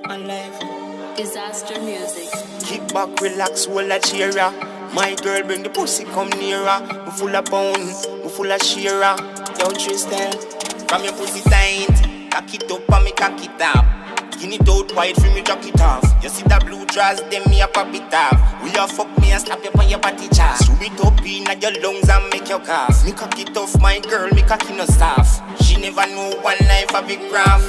Alive. Disaster music. Kick back, relax, hold a cheer. My girl, bring the pussy, come nearer. Me full of pound, me full of shearer. Don't Tristan, from your pussy tight. Cock it up and me cock it up. Skin it out wide for me jack it off. You see the blue dress, then me a pop it off. Will you fuck me and slap you on your body chest? Screw it up in your lungs and make you cough. Me cock it off, my girl, me cocky no staff. She never know one life a big graph.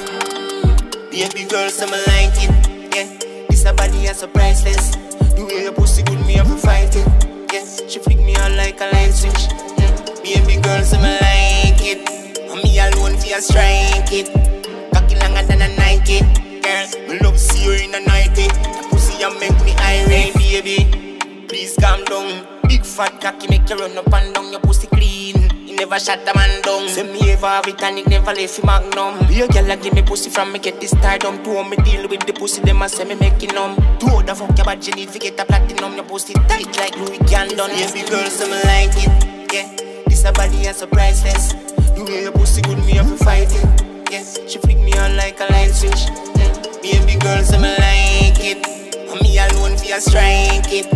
Baby girl, so me like it, yeah. This a body is so priceless. The way your pussy good, me have to fight it, yeah. She flick me on like a light switch, yeah. Baby girl, so me like it. And me alone for you strike it. Cocky longer than a Nike, girl. Me love see you in a nighty. The pussy you make me irate, baby. Please calm down. Big fat cocky make you run up and down. Your pussy clean. Never shut the man down. Say me ever have it and it never left magnum. Be a girl give me pussy from me get this stardom. Two of me deal with the pussy, them a say me make it numb. Two other fuck your bad you need to get a platinum. Your pussy tight like Louis Candon. Baby girl, so me like it, yeah. This a body is so priceless. The way your pussy good, me have to fight it, yeah. She flick me on like a light switch, yeah. Baby girl, so me like it. And me alone for you strike it.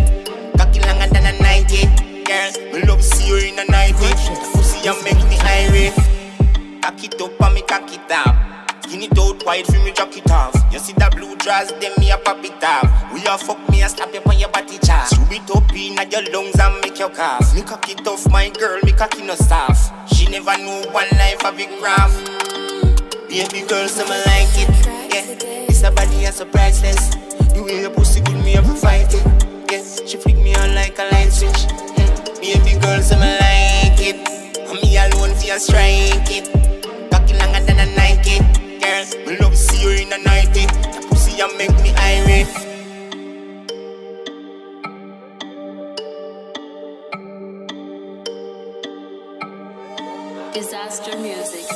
Cocky longer than a Nike, girl. Me love see you in a nighty. You make me irate. Cock it up and me cock it up. Skin it out wide for me jack it off. You see the blue dress, then me a pop it off. Will you fuck me and slap you on your body chest? Screw it up in your lungs and make you cough. Me cock it off, my girl, me cocky no staff. She never know one life a big graph. Baby girl, so me like it, yeah. This a body is so priceless. The way your pussy good, me have to fight it, yeah. She flick me on like a light switch, yeah. Baby girl, so me like it. And me alone for you strike it. Cocky longer than a Nike, girl. Me love see you in a nighty. The pussy you make me irate. Disaster music.